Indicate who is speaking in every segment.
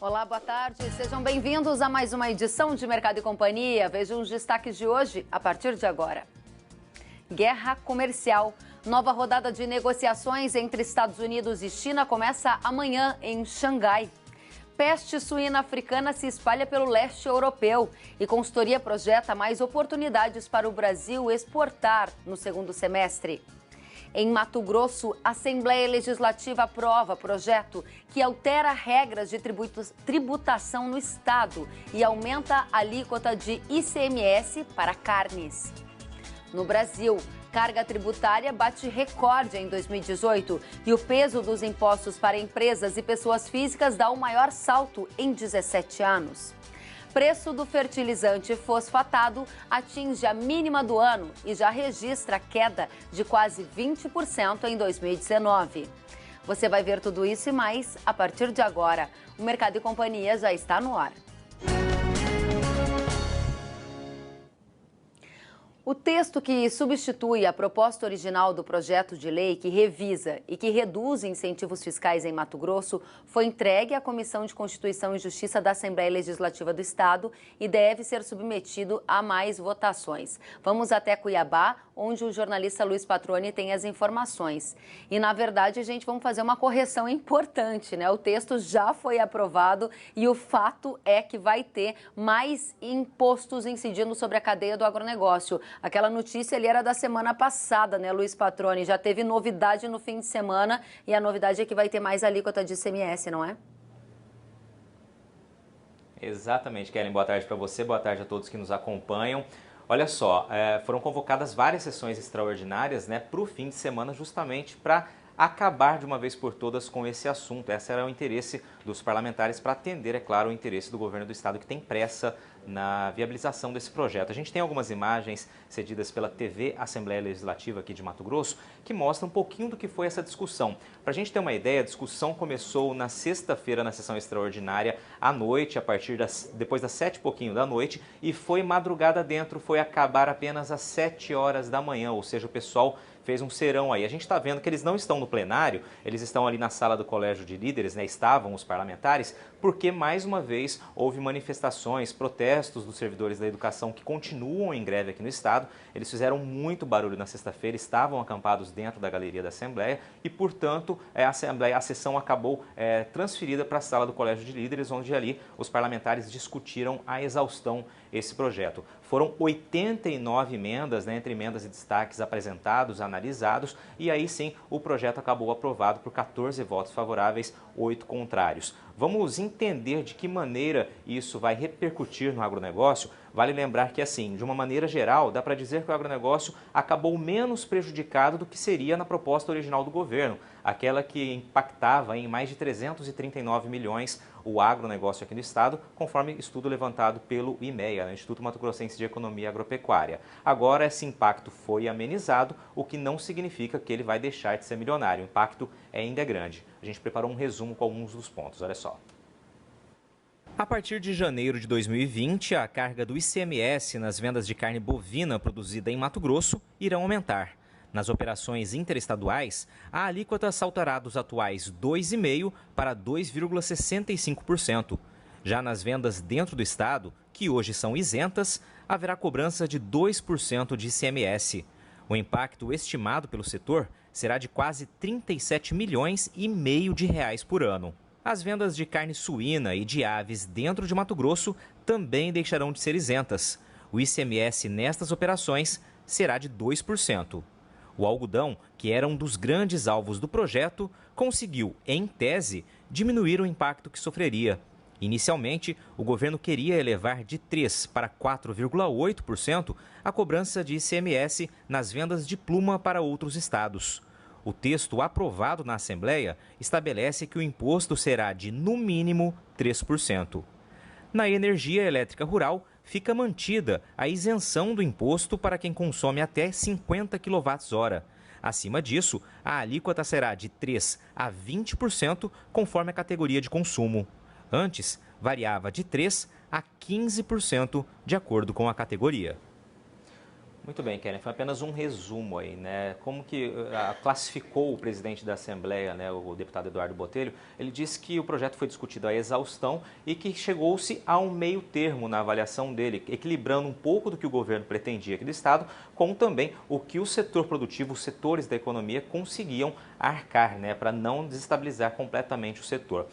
Speaker 1: Olá, boa tarde. Sejam bem-vindos a mais uma edição de Mercado e Companhia. Vejam os destaques de hoje a partir de agora. Guerra comercial. Nova rodada de negociações entre Estados Unidos e China começa amanhã em Xangai. Peste suína africana se espalha pelo leste europeu e consultoria projeta mais oportunidades para o Brasil exportar no segundo semestre. Em Mato Grosso, a Assembleia Legislativa aprova projeto que altera regras de tributação no estado e aumenta a alíquota de ICMS para carnes. No Brasil, carga tributária bate recorde em 2018 e o peso dos impostos para empresas e pessoas físicas dá o maior salto em 17 anos. Preço do fertilizante fosfatado atinge a mínima do ano e já registra queda de quase 20% em 2019. Você vai ver tudo isso e mais a partir de agora. O Mercado e Companhia já está no ar. O texto que substitui a proposta original do projeto de lei que revisa e que reduz incentivos fiscais em Mato Grosso foi entregue à Comissão de Constituição e Justiça da Assembleia Legislativa do Estado e deve ser submetido a mais votações. Vamos até Cuiabá, onde o jornalista Luiz Patroni tem as informações. E, na verdade, gente, vamos fazer uma correção importante, né? O texto já foi aprovado e o fato é que vai ter mais impostos incidindo sobre a cadeia do agronegócio. Aquela notícia ali era da semana passada, né, Luiz Patroni? Já teve novidade no fim de semana e a novidade é que vai ter mais alíquota de ICMS, não é?
Speaker 2: Exatamente, Kellen. Boa tarde para você, boa tarde a todos que nos acompanham. Olha só, foram convocadas várias sessões extraordinárias, né, para o fim de semana justamente para acabar de uma vez por todas com esse assunto. Esse era o interesse dos parlamentares para atender, é claro, o interesse do governo do estado que tem pressa na viabilização desse projeto. A gente tem algumas imagens cedidas pela TV Assembleia Legislativa aqui de Mato Grosso que mostram um pouquinho do que foi essa discussão. Para a gente ter uma ideia, a discussão começou na sexta-feira na sessão extraordinária à noite, depois das 7 e pouquinho da noite, e foi madrugada dentro, foi acabar apenas às 7 horas da manhã, ou seja, o pessoal fez um serão aí. A gente está vendo que eles não estão no plenário, eles estão ali na sala do Colégio de Líderes, né? Estavam os parlamentares, porque mais uma vez houve manifestações, protestos dos servidores da educação que continuam em greve aqui no estado. Eles fizeram muito barulho na sexta-feira, estavam acampados dentro da galeria da Assembleia e, portanto, a sessão acabou transferida para a sala do Colégio de Líderes, onde ali os parlamentares discutiram a exaustão esse projeto. Foram 89 emendas, né, entre emendas e destaques apresentados, analisados, e aí sim o projeto acabou aprovado por 14 votos favoráveis, 8 contrários. Vamos entender de que maneira isso vai repercutir no agronegócio. Vale lembrar que, assim, de uma maneira geral, dá para dizer que o agronegócio acabou menos prejudicado do que seria na proposta original do governo, aquela que impactava em mais de 339 milhões o agronegócio aqui no estado, conforme estudo levantado pelo IMEA, né, Instituto Mato Grossense de Economia Agropecuária. Agora, esse impacto foi amenizado, o que não significa que ele vai deixar de ser milionário. O impacto ainda é grande. A gente preparou um resumo com alguns dos pontos, olha só. A partir de janeiro de 2020, a carga do ICMS nas vendas de carne bovina produzida em Mato Grosso irão aumentar. Nas operações interestaduais, a alíquota saltará dos atuais 2,5% para 2,65%. Já nas vendas dentro do estado, que hoje são isentas, haverá cobrança de 2% de ICMS. O impacto estimado pelo setor será de quase 37 milhões e meio de reais por ano. As vendas de carne suína e de aves dentro de Mato Grosso também deixarão de ser isentas. O ICMS nestas operações será de 2%. O algodão, que era um dos grandes alvos do projeto, conseguiu, em tese, diminuir o impacto que sofreria. Inicialmente, o governo queria elevar de 3% para 4,8% a cobrança de ICMS nas vendas de pluma para outros estados. O texto aprovado na Assembleia estabelece que o imposto será de, no mínimo, 3%. Na energia elétrica rural, fica mantida a isenção do imposto para quem consome até 50 kWh. Acima disso, a alíquota será de 3% a 20%, conforme a categoria de consumo. Antes, variava de 3% a 15%, de acordo com a categoria. Muito bem, Kellen, foi apenas um resumo aí, né? Como que classificou o presidente da Assembleia, né, o deputado Eduardo Botelho, ele disse que o projeto foi discutido à exaustão e que chegou-se a um meio termo na avaliação dele, equilibrando um pouco do que o governo pretendia aqui do Estado, com também o que o setor produtivo, os setores da economia conseguiam arcar, né, para não desestabilizar completamente o setor.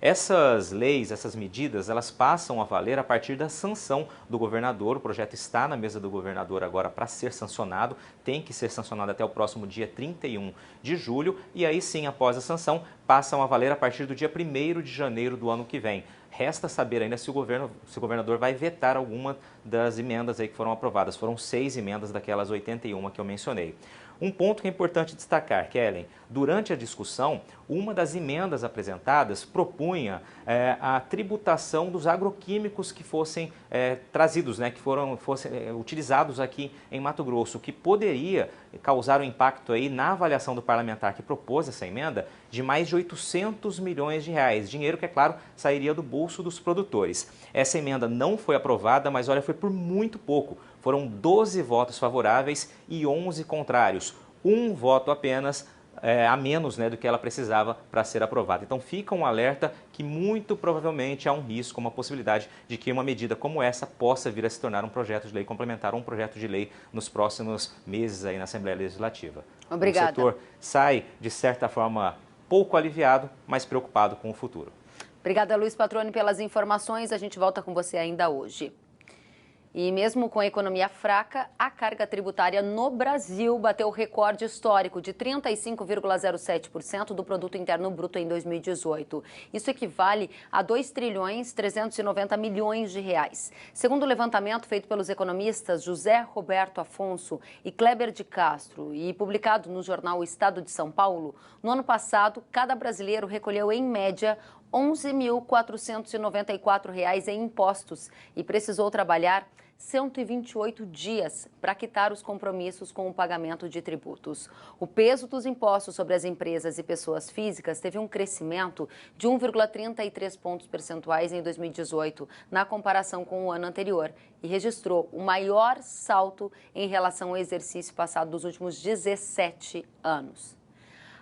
Speaker 2: Essas leis, essas medidas, elas passam a valer a partir da sanção do governador. O projeto está na mesa do governador agora para ser sancionado, tem que ser sancionado até o próximo dia 31 de julho e aí sim, após a sanção, passam a valer a partir do dia 1º de janeiro do ano que vem. Resta saber ainda se o governador vai vetar alguma das emendas aí que foram aprovadas. Foram 6 emendas daquelas 81 que eu mencionei. Um ponto que é importante destacar, Kellen, durante a discussão, uma das emendas apresentadas propunha a tributação dos agroquímicos que fossem trazidos, né, que fossem utilizados aqui em Mato Grosso, o que poderia causar um impacto aí na avaliação do parlamentar que propôs essa emenda de mais de 800 milhões de reais, dinheiro que, é claro, sairia do bolso dos produtores. Essa emenda não foi aprovada, mas olha, foi por muito pouco. Foram 12 votos favoráveis e 11 contrários. Um voto apenas a menos, né, do que ela precisava para ser aprovada. Então fica um alerta que muito provavelmente há um risco, uma possibilidade de que uma medida como essa possa vir a se tornar um projeto de lei complementar, um projeto de lei nos próximos meses aí na Assembleia Legislativa.
Speaker 1: Obrigada.
Speaker 2: O setor sai, de certa forma, pouco aliviado, mas preocupado com o futuro.
Speaker 1: Obrigada, Luiz Patroni, pelas informações. A gente volta com você ainda hoje. E mesmo com a economia fraca, a carga tributária no Brasil bateu o recorde histórico de 35,07% do produto interno bruto em 2018. Isso equivale a 2.390 bilhões de reais. Segundo o levantamento feito pelos economistas José Roberto Afonso e Kleber de Castro e publicado no jornal O Estado de São Paulo, no ano passado, cada brasileiro recolheu em média R$ 11.494 em impostos e precisou trabalhar 128 dias para quitar os compromissos com o pagamento de tributos. O peso dos impostos sobre as empresas e pessoas físicas teve um crescimento de 1,33 pontos percentuais em 2018, na comparação com o ano anterior, e registrou o maior salto em relação ao exercício passado dos últimos 17 anos.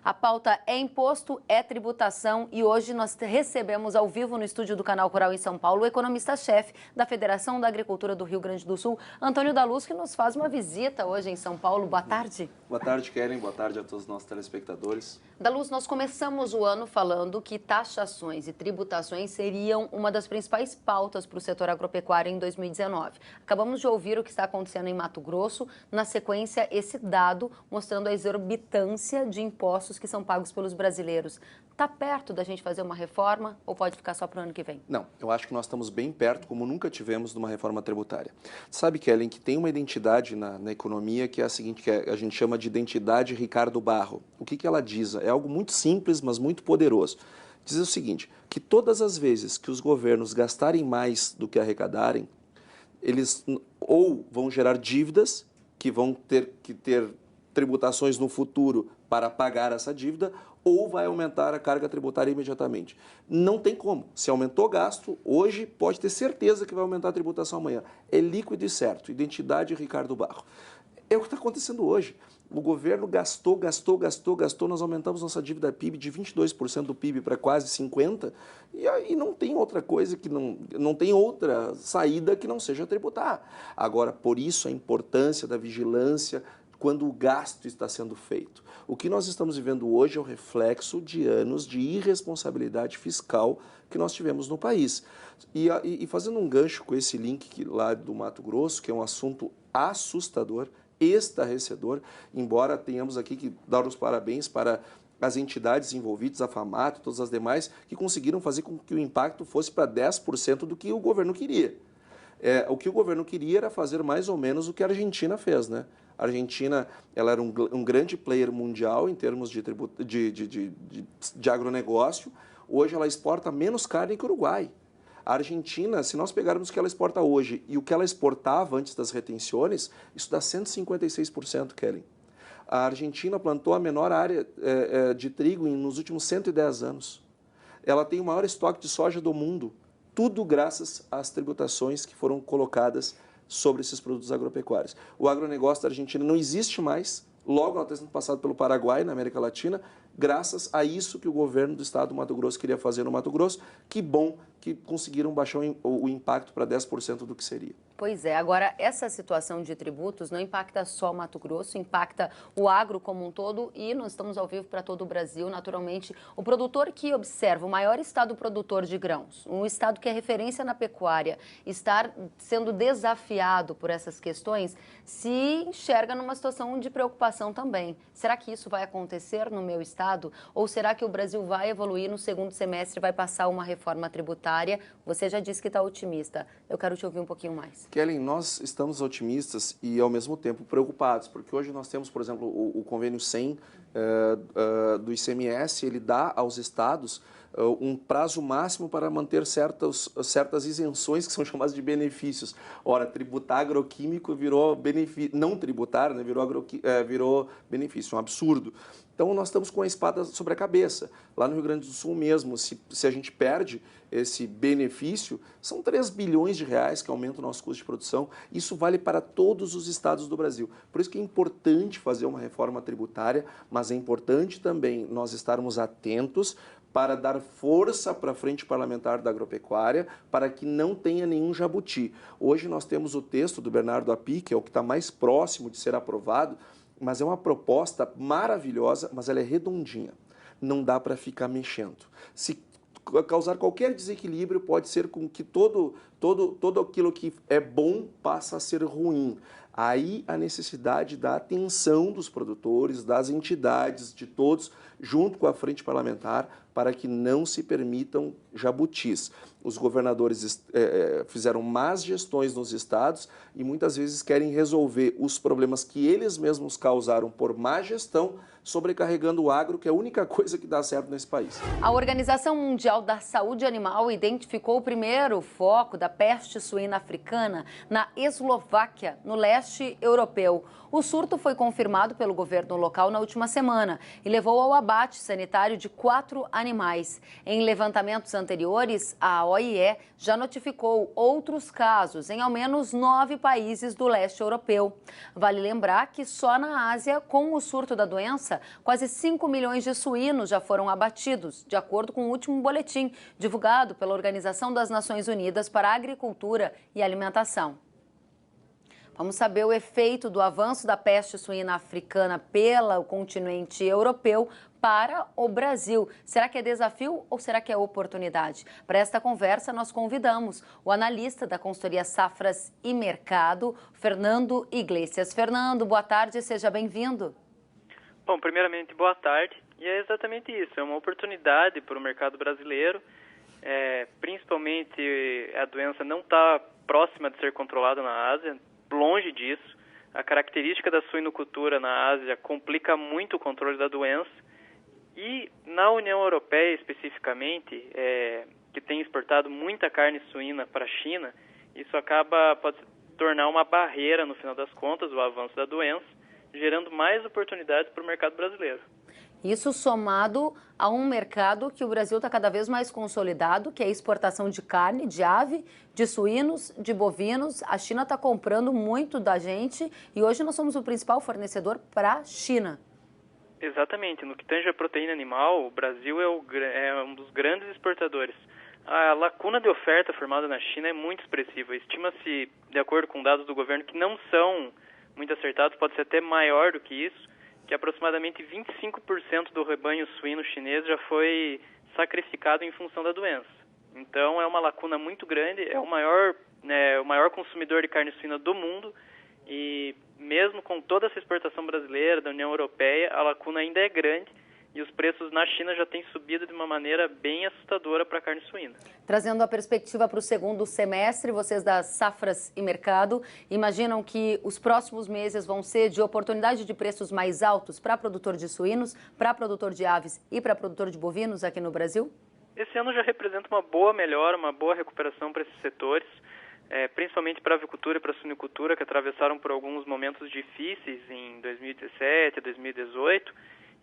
Speaker 1: A pauta é imposto, é tributação e hoje nós recebemos ao vivo no estúdio do Canal Coral em São Paulo o economista-chefe da Federação da Agricultura do Rio Grande do Sul, Antônio da Luz, que nos faz uma visita hoje em São Paulo. Boa tarde.
Speaker 3: Boa tarde, Kellen. Boa tarde a todos os nossos telespectadores.
Speaker 1: Da Luz, nós começamos o ano falando que taxações e tributações seriam uma das principais pautas para o setor agropecuário em 2019. Acabamos de ouvir o que está acontecendo em Mato Grosso, na sequência esse dado mostrando a exorbitância de impostos que são pagos pelos brasileiros. Está perto da gente fazer uma reforma ou pode ficar só para o ano que vem?
Speaker 3: Não, eu acho que nós estamos bem perto, como nunca tivemos, de uma reforma tributária. Sabe, Kellen, que tem uma identidade na economia que é a seguinte, que a gente chama de identidade Ricardo Barro. O que ela diz? É algo muito simples, mas muito poderoso. Diz o seguinte, que todas as vezes que os governos gastarem mais do que arrecadarem, eles ou vão gerar dívidas, que vão ter que ter tributações no futuro para pagar essa dívida, ou vai aumentar a carga tributária imediatamente. Não tem como. Se aumentou o gasto, hoje pode ter certeza que vai aumentar a tributação amanhã. É líquido e certo. Identidade Ricardo Barro. É o que está acontecendo hoje. O governo gastou, nós aumentamos nossa dívida PIB de 22% do PIB para quase 50%, e aí não tem outra coisa que não tem outra saída que não seja tributar. Agora, por isso a importância da vigilância quando o gasto está sendo feito. O que nós estamos vivendo hoje é o reflexo de anos de irresponsabilidade fiscal que nós tivemos no país. E fazendo um gancho com esse link lá do Mato Grosso, que é um assunto assustador, estarrecedor, embora tenhamos aqui que dar os parabéns para as entidades envolvidas, a FAMAT e todas as demais, que conseguiram fazer com que o impacto fosse para 10% do que o governo queria. O que o governo queria era fazer mais ou menos o que a Argentina fez, né? A Argentina ela era um grande player mundial em termos de agronegócio. Hoje ela exporta menos carne que o Uruguai. A Argentina, se nós pegarmos o que ela exporta hoje e o que ela exportava antes das retenções, isso dá 156%, Kellen. A Argentina plantou a menor área de trigo nos últimos 110 anos. Ela tem o maior estoque de soja do mundo. Tudo graças às tributações que foram colocadas sobre esses produtos agropecuários. O agronegócio da Argentina não existe mais, logo ela está sendo passada pelo Paraguai, na América Latina, graças a isso que o governo do estado do Mato Grosso queria fazer no Mato Grosso. Que bom que conseguiram baixar o impacto para 10% do que seria.
Speaker 1: Pois é, agora essa situação de tributos não impacta só Mato Grosso, impacta o agro como um todo e nós estamos ao vivo para todo o Brasil. Naturalmente, o produtor que observa o maior estado produtor de grãos, um estado que é referência na pecuária, estar sendo desafiado por essas questões, se enxerga numa situação de preocupação também. Será que isso vai acontecer no meu estado? Ou será que o Brasil vai evoluir no segundo semestre, vai passar uma reforma tributária? Você já disse que está otimista. Eu quero te ouvir um pouquinho mais.
Speaker 3: Kellen, nós estamos otimistas e, ao mesmo tempo, preocupados, porque hoje nós temos, por exemplo, o convênio 100 do ICMS, ele dá aos estados um prazo máximo para manter certas isenções que são chamadas de benefícios. Ora, tributar agroquímico virou benefício, não tributar, né, virou benefício, um absurdo. Então, nós estamos com a espada sobre a cabeça. Lá no Rio Grande do Sul mesmo, se a gente perde esse benefício, são 3 bilhões de reais que aumenta o nosso custo de produção. Isso vale para todos os estados do Brasil. Por isso que é importante fazer uma reforma tributária, mas é importante também nós estarmos atentos para dar força para a frente parlamentar da agropecuária, para que não tenha nenhum jabuti. Hoje nós temos o texto do Bernardo Api, que é o que está mais próximo de ser aprovado, mas é uma proposta maravilhosa, mas ela é redondinha. Não dá para ficar mexendo. Se causar qualquer desequilíbrio, pode ser com que todo aquilo que é bom passa a ser ruim. Aí a necessidade da atenção dos produtores, das entidades, de todos, junto com a frente parlamentar, para que não se permitam jabutis. Os governadores fizeram más gestões nos estados e muitas vezes querem resolver os problemas que eles mesmos causaram por má gestão, sobrecarregando o agro, que é a única coisa que dá certo nesse país.
Speaker 1: A Organização Mundial da Saúde Animal identificou o primeiro foco da peste suína africana na Eslováquia, no leste europeu. O surto foi confirmado pelo governo local na última semana e levou ao abate sanitário de 4 animais. Em levantamentos anteriores, a OIE já notificou outros casos em ao menos 9 países do leste europeu. Vale lembrar que só na Ásia, com o surto da doença, quase 5 milhões de suínos já foram abatidos, de acordo com o último boletim divulgado pela Organização das Nações Unidas para a Agricultura e Alimentação. Vamos saber o efeito do avanço da peste suína africana pelo continente europeu para o Brasil. Será que é desafio ou será que é oportunidade? Para esta conversa, nós convidamos o analista da consultoria Safras e Mercado, Fernando Iglesias. Fernando, boa tarde, seja bem-vindo.
Speaker 4: Bom, primeiramente, boa tarde. E é exatamente isso, é uma oportunidade para o mercado brasileiro. Principalmente, a doença não está próxima de ser controlada na Ásia, longe disso. A característica da suinocultura na Ásia complica muito o controle da doença. E na União Europeia, especificamente, que tem exportado muita carne suína para a China, isso pode se tornar uma barreira, no final das contas, o avanço da doença, gerando mais oportunidades para o mercado brasileiro.
Speaker 1: Isso somado a um mercado que o Brasil está cada vez mais consolidado, que é a exportação de carne, de ave, de suínos, de bovinos. A China está comprando muito da gente e hoje nós somos o principal fornecedor para a China.
Speaker 4: Exatamente. No que tange a proteína animal, o Brasil é um dos grandes exportadores. A lacuna de oferta formada na China é muito expressiva. Estima-se, de acordo com dados do governo, que não são muito acertados, pode ser até maior do que isso, que aproximadamente 25% do rebanho suíno chinês já foi sacrificado em função da doença. Então, é uma lacuna muito grande, é o maior consumidor de carne suína do mundo e mesmo com toda essa exportação brasileira, da União Europeia, a lacuna ainda é grande e os preços na China já têm subido de uma maneira bem assustadora para a carne suína. Trazendo
Speaker 1: a perspectiva para o segundo semestre, vocês da Safras e Mercado imaginam que os próximos meses vão ser de oportunidade de preços mais altos para produtor de suínos, para produtor de aves e para produtor de bovinos aqui no Brasil?
Speaker 4: Esse ano já representa uma boa melhora, uma boa recuperação para esses setores, principalmente para a avicultura e para a suinicultura, que atravessaram por alguns momentos difíceis em 2017, 2018,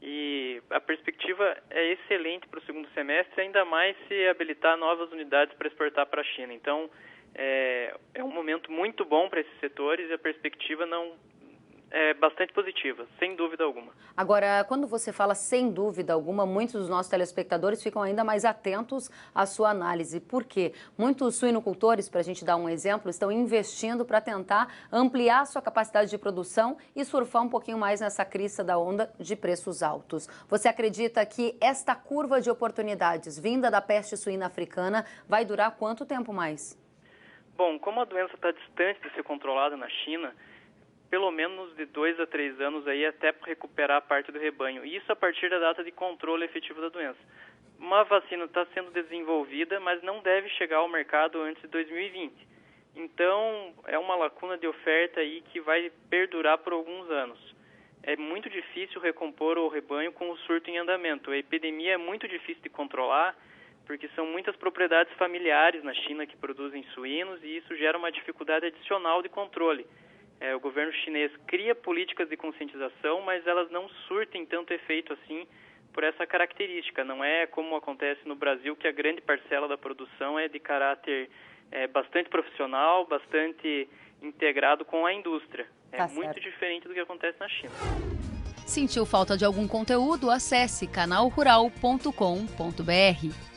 Speaker 4: e a perspectiva é excelente para o segundo semestre, ainda mais se habilitar novas unidades para exportar para a China. Então, É um momento muito bom para esses setores e a perspectiva não é bastante positiva, sem dúvida alguma.
Speaker 1: Agora, quando você fala sem dúvida alguma, muitos dos nossos telespectadores ficam ainda mais atentos à sua análise. Por quê? Muitos suinocultores, para a gente dar um exemplo, estão investindo para tentar ampliar a sua capacidade de produção e surfar um pouquinho mais nessa crista da onda de preços altos. Você acredita que esta curva de oportunidades vinda da peste suína africana vai durar quanto tempo mais?
Speaker 4: Bom, como a doença está distante de ser controlada na China, pelo menos de 2 a 3 anos aí até recuperar parte do rebanho. Isso a partir da data de controle efetivo da doença. Uma vacina está sendo desenvolvida, mas não deve chegar ao mercado antes de 2020. Então, é uma lacuna de oferta aí que vai perdurar por alguns anos. É muito difícil recompor o rebanho com o surto em andamento. A epidemia é muito difícil de controlar, porque são muitas propriedades familiares na China que produzem suínos e isso gera uma dificuldade adicional de controle. O governo chinês cria políticas de conscientização, mas elas não surtem tanto efeito assim por essa característica. Não é como acontece no Brasil, que a grande parcela da produção é de caráter bastante profissional, bastante integrado com a indústria. É muito diferente do que acontece na China.
Speaker 5: Sentiu falta de algum conteúdo? Acesse canalrural.com.br.